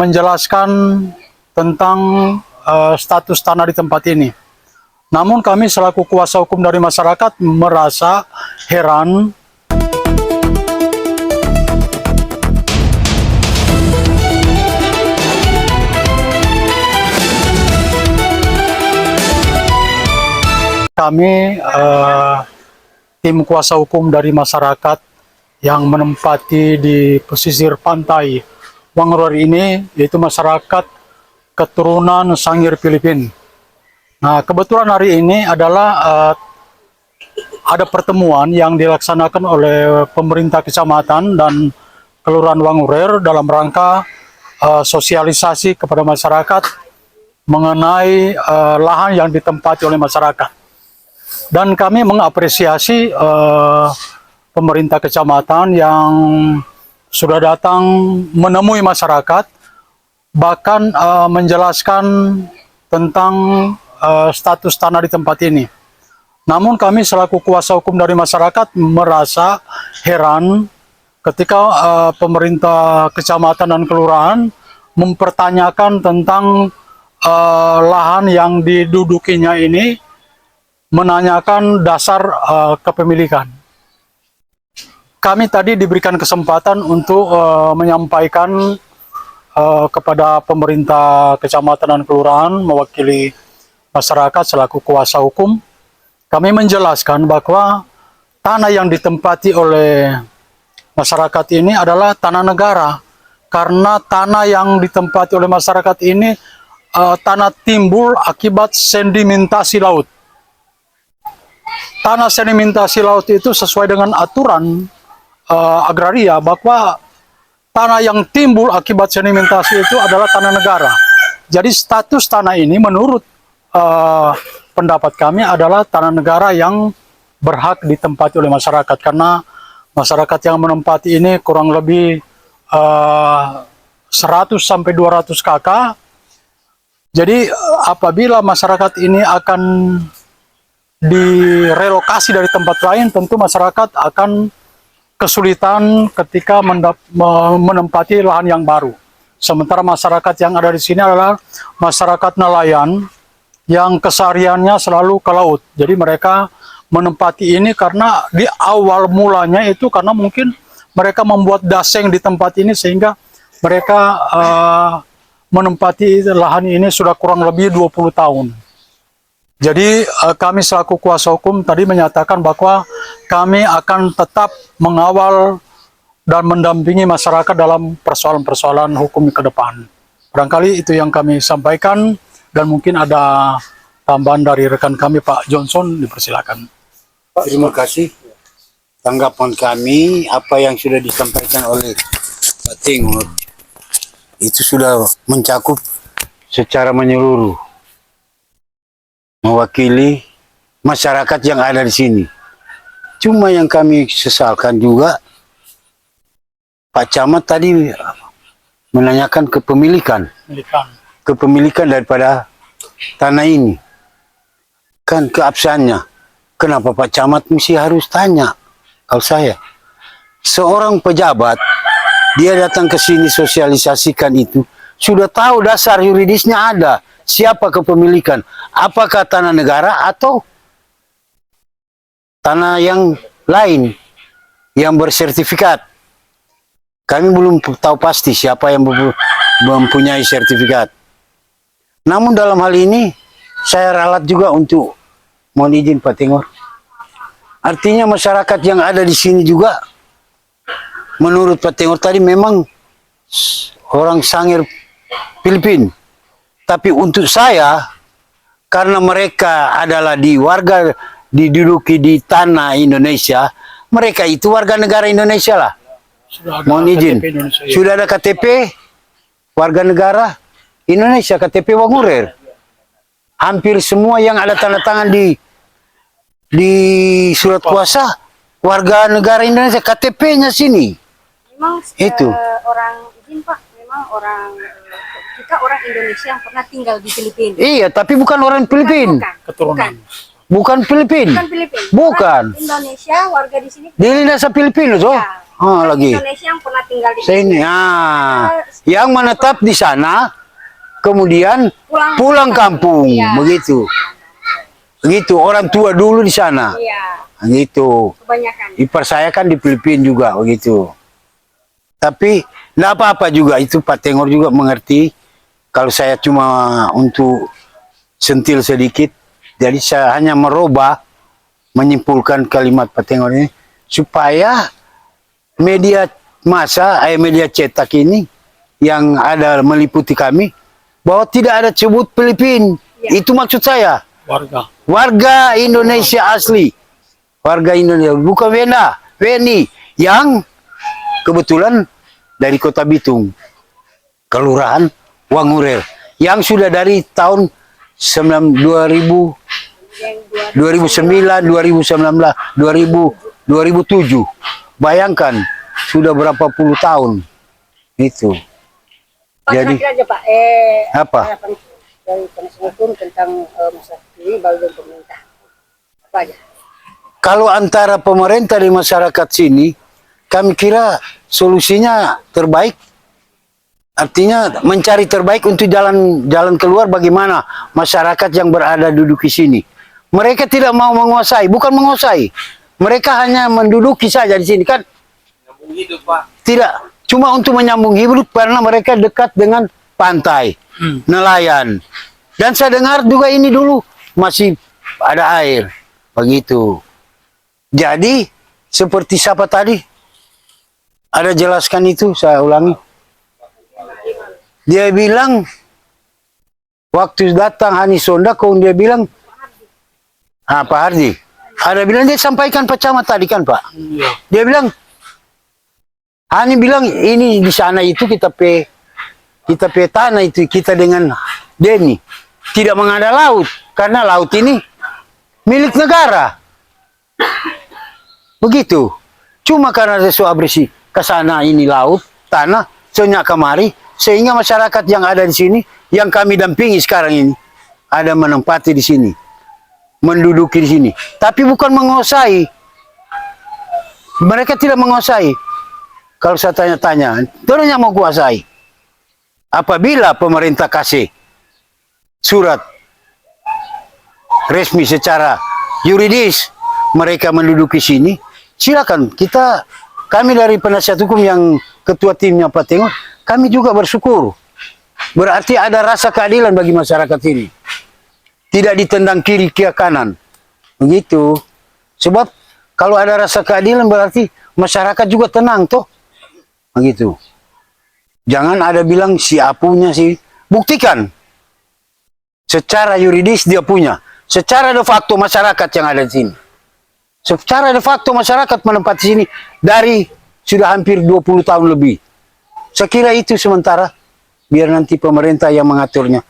menjelaskan tentang status tanah di tempat ini. Namun kami selaku kuasa hukum dari masyarakat merasa heran kami tim kuasa hukum dari masyarakat yang menempati di pesisir pantai Wangurer ini, yaitu masyarakat keturunan Sangir Filipina. Nah, kebetulan hari ini adalah ada pertemuan yang dilaksanakan oleh pemerintah kecamatan dan kelurahan Wangurer dalam rangka sosialisasi kepada masyarakat mengenai lahan yang ditempati oleh masyarakat. Dan kami mengapresiasi pemerintah kecamatan yang sudah datang menemui masyarakat, bahkan menjelaskan tentang status tanah di tempat ini. Namun kami selaku kuasa hukum dari masyarakat merasa heran ketika pemerintah kecamatan dan kelurahan mempertanyakan tentang lahan yang didudukinya ini, menanyakan dasar kepemilikan. Kami tadi diberikan kesempatan untuk menyampaikan kepada pemerintah kecamatan dan kelurahan mewakili masyarakat selaku kuasa hukum. Kami menjelaskan bahwa tanah yang ditempati oleh masyarakat ini adalah tanah negara, karena tanah yang ditempati oleh masyarakat ini tanah timbul akibat sedimentasi laut. Tanah sedimentasi laut itu sesuai dengan aturan agraria bahwa tanah yang timbul akibat sedimentasi itu adalah tanah negara. Jadi status tanah ini menurut pendapat kami adalah tanah negara yang berhak ditempati oleh masyarakat, karena masyarakat yang menempati ini kurang lebih 100 sampai 200 kakak. Jadi apabila masyarakat ini akan direlokasi dari tempat lain, tentu masyarakat akan kesulitan ketika menempati lahan yang baru. Sementara masyarakat yang ada di sini adalah masyarakat nelayan yang kesehariannya selalu ke laut. Jadi mereka menempati ini karena di awal mulanya itu karena mungkin mereka membuat daseng di tempat ini, sehingga mereka menempati lahan ini sudah kurang lebih 20 tahun. Jadi kami selaku kuasa hukum tadi menyatakan bahwa kami akan tetap mengawal dan mendampingi masyarakat dalam persoalan-persoalan hukum ke depan. Barangkali itu yang kami sampaikan, dan mungkin ada tambahan dari rekan kami Pak Johnson, dipersilakan. Terima kasih. Tanggapan kami apa yang sudah disampaikan oleh Pak Tingur itu sudah mencakup secara menyeluruh, mewakili masyarakat yang ada di sini. Cuma yang kami sesalkan juga, Pak Camat tadi menanyakan kepemilikan daripada tanah ini. Kan keabsahannya. Kenapa Pak Camat mesti harus tanya? Kalau saya, seorang pejabat, dia datang ke sini sosialisasikan itu, sudah tahu dasar yuridisnya ada. Siapa kepemilikan? Apakah tanah negara atau tanah yang lain yang bersertifikat? Kami belum tahu pasti siapa yang mempunyai sertifikat. Namun dalam hal ini saya ralat juga untuk mohon izin Pak Tingur. Artinya masyarakat yang ada di sini juga menurut Pak Tingur tadi memang orang Sangir Filipina. Tapi untuk saya, karena mereka adalah warga diduduki di tanah Indonesia, mereka itu warga negara Indonesia lah. Mohon izin, sudah ada KTP warga negara Indonesia, KTP Wangurer. Hampir semua yang ada tanda tangan di surat kuasa warga negara Indonesia, KTP-nya sini. Memang itu orang izin Pak, memang orang kita orang Indonesia yang pernah tinggal di Filipina. Iya, tapi bukan orang Filipina. Keturunan. Bukan Filipina. Bukan Filipina. Bukan. Orang Indonesia, warga di sini. Di Indonesia Filipina, so? Ya. lagi. Indonesia yang pernah tinggal di Sini, yang menetap di sana, kemudian pulang kampung, Iya. begitu. Begitu, orang tua dulu di sana, Iya, gitu. kebanyakan. Dipercayakan di Filipina juga, begitu. Tapi, tidak apa-apa juga, itu Pak Tengor juga mengerti. Kalau saya cuma untuk sentil sedikit, jadi saya hanya merubah, menyimpulkan kalimat Pak Tengor ini, supaya media massa, media cetak ini yang ada meliputi kami bahwa tidak ada sebut Filipina. Ya. Itu maksud saya. Warga Indonesia asli. Warga Indonesia, bukan WNI yang kebetulan dari Kota Bitung, Kelurahan Wangurel, yang sudah dari tahun 2000 2009, 2019, 2007. Bayangkan, sudah berapa puluh tahun. Itu. Pak, Jadi, kira-kira aja Pak, apa? harapan dari penasihat hukum tentang masalah ini bagi pemerintah. Apa aja? kalau antara pemerintah dan masyarakat sini, kami kira solusinya terbaik. Artinya mencari terbaik untuk jalan keluar bagaimana masyarakat yang berada duduk di sini. Mereka tidak mau menguasai, bukan menguasai. Mereka hanya menduduki saja di sini kan. Nyambung hidup, Pak. Tidak, cuma untuk menyambung hidup karena mereka dekat dengan pantai, nelayan. Dan saya dengar juga ini dulu masih ada air, begitu. Jadi seperti siapa tadi? Ada jelaskan itu, saya ulangi. Dia bilang waktu datang Hani Sondako, dia bilang, Pak Hardi. Ada bilang dia sampaikan Pak Camat tadi kan Pak. Dia bilang, Hani bilang ini di sana itu kita pe tanah itu kita dengan Denny tidak mengada laut karena laut ini milik negara. Begitu. Cuma karena sesuatu bersih ke sana ini laut, tanah, soalnya kemari sehingga masyarakat yang ada di sini yang kami dampingi sekarang ini ada menempati di sini, menduduki di sini. Tapi bukan menguasai. Mereka tidak menguasai. Kalau saya tanya-tanya, tentunya mau kuasai. Apabila pemerintah kasih surat resmi secara yuridis mereka menduduki sini, silakan. Kami dari penasihat hukum yang ketua timnya Pak Tengor, kami juga bersyukur. Berarti ada rasa keadilan bagi masyarakat ini. Tidak ditendang kiri ke kanan. Begitu. Sebab kalau ada rasa keadilan berarti masyarakat juga tenang toh. Begitu. Jangan ada bilang si A punya sih. Buktikan. Secara yuridis dia punya. Secara de facto masyarakat yang ada di sini. Secara de facto masyarakat menempati sini dari sudah hampir 20 tahun lebih. Saya kira itu sementara. Biar nanti pemerintah yang mengaturnya.